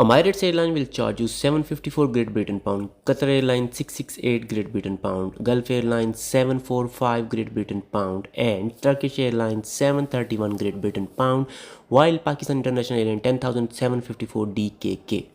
Emirates Airline will charge you 754 Great Britain pound, Qatar Airline 668 Great Britain pound, Gulf Airline 745 Great Britain pound, and Turkish Airline 731 Great Britain pound, while Pakistan International Airline 10,754 DKK.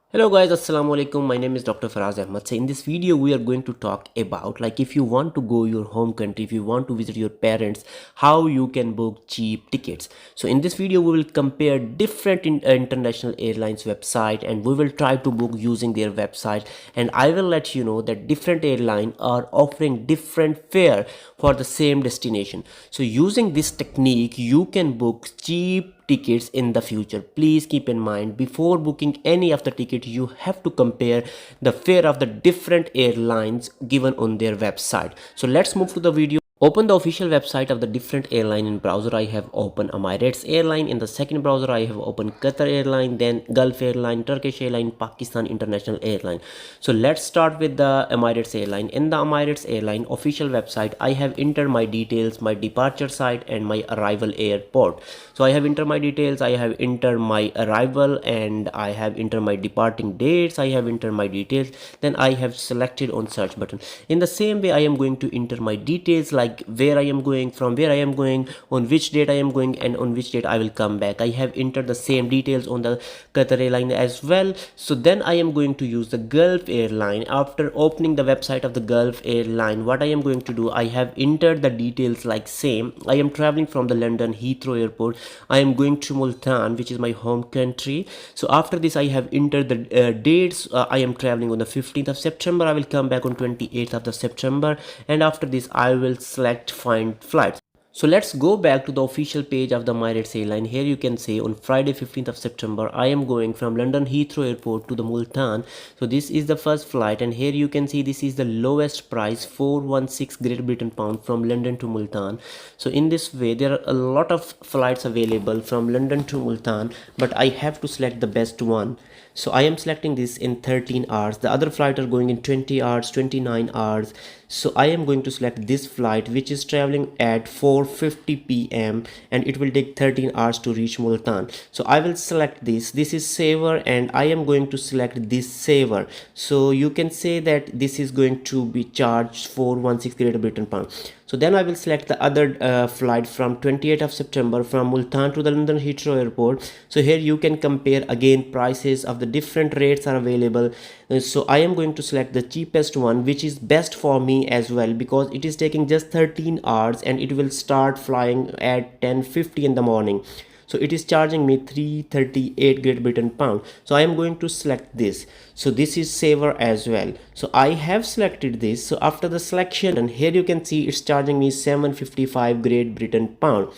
Hello guys, assalamu alaikum. My name is Dr. Faraz Ahmad. So in this video we are going to talk about, like, if you want to go your home country, if you want to visit your parents, how you can book cheap tickets. So in this video we will compare different international airlines website, and we will try to book using their website, and I will let you know that different airlines are offering different fare for the same destination. So using this technique you can book cheap tickets in the future. Please keep in mind, before booking any of the ticket you have to compare the fare of the different airlines given on their website. So let's move to the video. Open the official website of the different airline in browser. I have opened Emirates Airline. In the second browser I have opened Qatar Airline, then Gulf Airline, Turkish Airline, Pakistan International Airline. So let's start with the Emirates Airline. In the Emirates Airline official website I have entered my details, my departure site and my arrival airport. So I have entered my details, I have entered my arrival, and I have entered my departing dates, I have entered my details, then I have selected on search button. In the same way I am going to enter my details, like where I am going, from where I am going, on which date I am going, and on which date I will come back. I have entered the same details on the Qatar Airline as well. So then I am going to use the Gulf Airline. After opening the website of the Gulf Airline, what I am going to do, I have entered the details like same. I am traveling from the London Heathrow Airport. I am going to Multan, which is my home country. So after this I have entered the dates. I am traveling on the 15th of September. I will come back on 28th of the September, and after this I will select find flights. So let's go back to the official page of the Emirates Airline. Here you can say on Friday 15th of September I am going from London Heathrow Airport to the Multan. So this is the first flight, and here you can see this is the lowest price, 416 Great Britain pound from London to Multan. So in this way there are a lot of flights available from London to Multan, but I have to select the best one. So I am selecting this in 13 hours. The other flight are going in 20 hours, 29 hours. So I am going to select this flight, which is traveling at 4:50 p.m. and it will take 13 hours to reach Multan. So I will select this. This is saver, and I am going to select this saver. So you can say that this is going to be charged 416 Great Britain pound. So then I will select the other flight from 28th of September from Multan to the London Heathrow Airport. So here you can compare again prices of the different rates are available. So I am going to select the cheapest one, which is best for me as well, because it is taking just 13 hours and it will start flying at 10:50 in the morning. So it is charging me 338 Great Britain pound. So I am going to select this. So this is saver as well. So I have selected this. So after the selection, and here you can see it's charging me 755 Great Britain pound.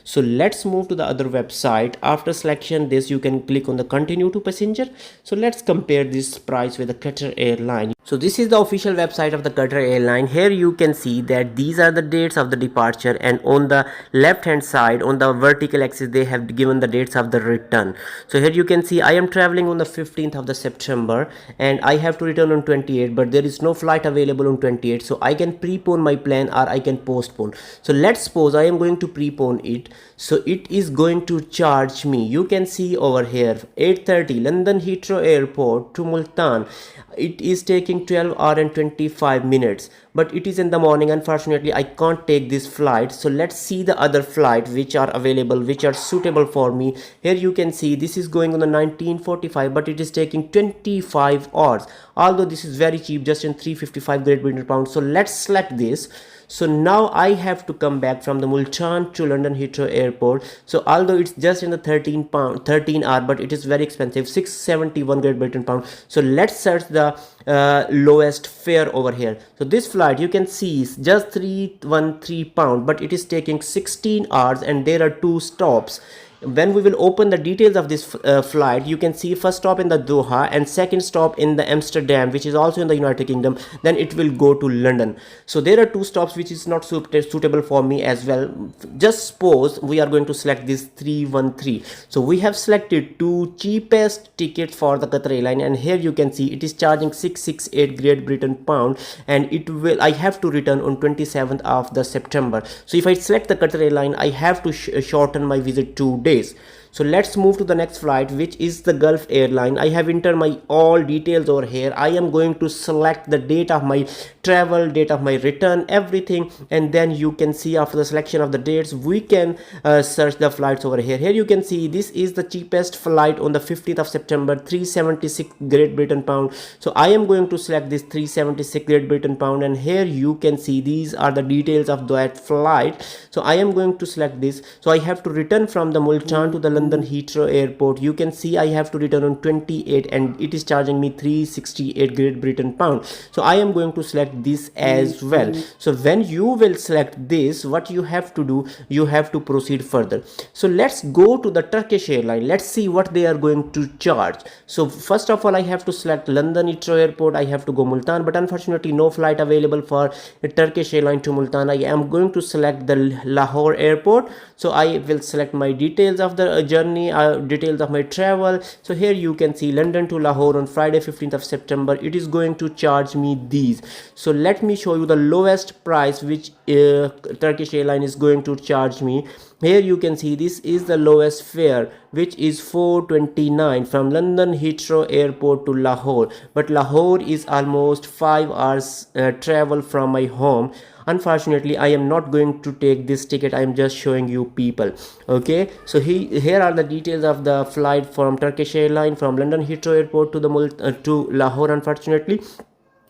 So let's move to the other website. After selection this, you can click on the continue to passenger. So let's compare this price with the Qatar Airline. So this is the official website of the Qatar Airline. Here you can see that these are the dates of the departure, and on the left hand side on the vertical axis they have given the dates of the return. So here you can see I am traveling on the 15th of the September and I have to return on 28th, but there is no flight available on 28th. So I can prepone my plan or I can postpone. So let's suppose I am going to prepone it. So it is going to charge me, you can see over here, 8:30 London Heathrow Airport to Multan. It is taking 12 hours and 25 minutes, but it is in the morning. Unfortunately I can't take this flight. So let's see the other flight which are available, which are suitable for me. Here you can see this is going on the 19:45, but it is taking 25 hours, although this is very cheap, just in 355 Great Britain pound. So let's select this. So now I have to come back from the Multan to London Heathrow Airport. So although it's just in the 13 hour, but it is very expensive, 671 Great Britain pound. So let's search the lowest fare over here. So this flight you can see is just 313 pound, but it is taking 16 hours and there are 2 stops. When we will open the details of this flight, you can see first stop in the Doha and second stop in the Amsterdam, which is also in the United Kingdom. Then it will go to London. So there are 2 stops which is not suitable for me as well. Just suppose we are going to select this 313. So we have selected 2 cheapest tickets for the Qatar Airline, and here you can see it is charging 668 Great Britain pound, and I have to return on 27th of the September. So if I select the Qatar Airline, I have to shorten my visit 2 days. So let's move to the next flight, which is the Gulf Airline. I have entered my all details over here. I am going to select the date of my travel, date of my return, everything, and then you can see after the selection of the dates we can search the flights over here. Here you can see this is the cheapest flight on the 15th of September, 376 Great Britain pound. So I am going to select this 376 Great Britain pound, and here you can see these are the details of that flight. So I am going to select this. So I have to return from the Multan to the London Heathrow Airport. You can see I have to return on 28 and it is charging me 368 Great Britain pound. So I am going to select this as well. So when you will select this, what you have to do, you have to proceed further. So let's go to the Turkish Airline. Let's see what they are going to charge. So first of all, I have to select London Heathrow Airport. I have to go Multan, but unfortunately no flight available for Turkish Airline to Multan. I am going to select the Lahore Airport. So I will select my details of the journey, details of my travel. So here you can see London to Lahore on Friday 15th of September. It is going to charge me these. So let me show you the lowest price which Turkish Airline is going to charge me. Here you can see this is the lowest fare, which is 429 from London Heathrow Airport to Lahore. But Lahore is almost 5 hours travel from my home. Unfortunately, I am not going to take this ticket. I am just showing you people. Okay, so here are the details of the flight from Turkish Airline from London Heathrow Airport to the to Lahore. Unfortunately,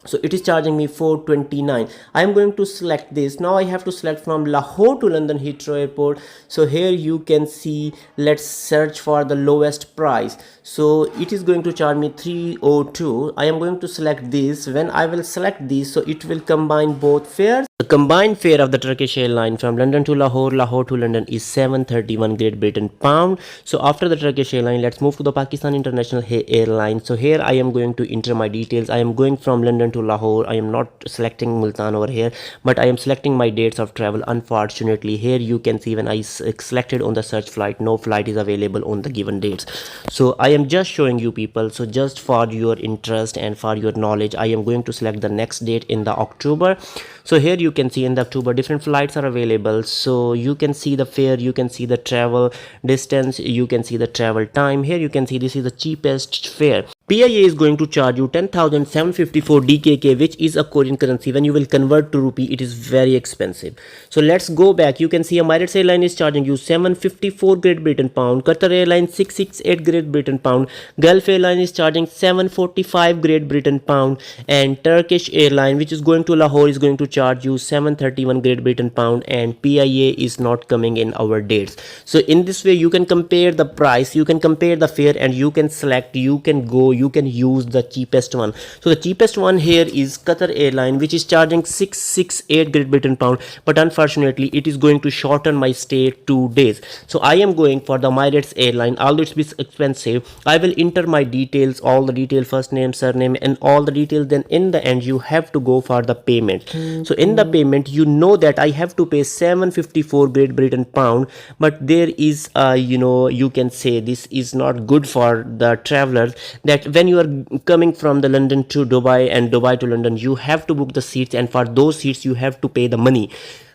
so it is charging me 429. I am going to select this. Now I have to select from Lahore to London Heathrow Airport. So here you can see, let's search for the lowest price. So it is going to charge me 302. I am going to select this. When I will select this, so it will combine both fares. The combined fare of the Turkish Airline from London to Lahore, Lahore to London is 731 Great Britain pound. So after the Turkish Airline, let's move to the Pakistani International Airline. So here I am going to enter my details. I am going from London to Lahore. I am not selecting Multan over here, but I am selecting my dates of travel. Unfortunately, here you can see when I selected on the search flight, no flight is available on the given dates. So I am just showing you people. So just for your interest and for your knowledge, I am going to select the next date in the October. So here you can see in the October different flights are available. So you can see the fare, you can see the travel distance, you can see the travel time. Here you can see this is the cheapest fare. PIA is going to charge you 10,754 DKK, which is a Korean currency. When you will convert to rupee, it is very expensive. So let's go back. You can see Emirates Airline is charging you 754 Great Britain pound. Qatar Airline 668 Great Britain pound. Gulf Airline is charging 745 Great Britain pound. And Turkish Airline, which is going to Lahore, is going to charge you 731 Great Britain pound. And PIA is not coming in our dates. So in this way, you can compare the price, you can compare the fare, and you can select, you can go, you can use the cheapest one. So the cheapest one here is Qatar Airline, which is charging 668 Great Britain pound, but unfortunately it is going to shorten my stay 2 days. So I am going for the Emirates Airline. Although it's bit expensive, I will enter my details, all the details, first name, surname, and all the details. Then in the end you have to go for the payment. So in the payment, you know that I have to pay 754 Great Britain pound, but there is you can say this is not good for the travelers, that when you are coming from the London to Dubai and Dubai to London, you have to book the seats, and for those seats you have to pay the money.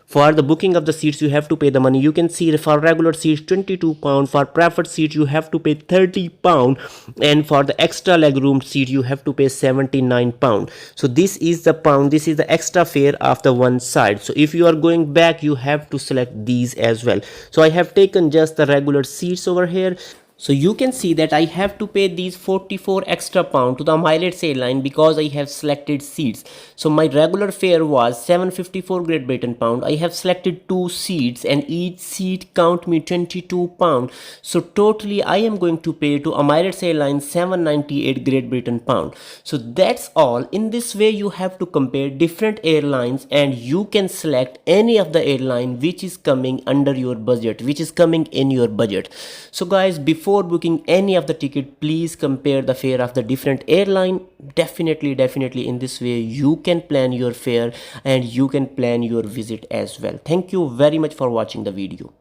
For the booking of the seats, you have to pay the money. You can see for regular seats 22 pound, for preferred seat you have to pay 30 pound, and for the extra leg room seat you have to pay 79 pound. So this is the pound, this is the extra fare of the one side. So if you are going back, you have to select these as well. So I have taken just the regular seats over here. So you can see that I have to pay these 44 extra pound to the Emirates Airline because I have selected seats. So my regular fare was 754 Great Britain pound. I have selected 2 seats and each seat count me 22 pound. So totally I am going to pay to Emirates Airline 798 Great Britain pound. So that's all. In this way you have to compare different airlines and you can select any of the airline which is coming under your budget, which is coming in your budget. So guys, before booking any of the ticket, please compare the fare of the different airline. Definitely in this way you can plan your fare and you can plan your visit as well. Thank you very much for watching the video.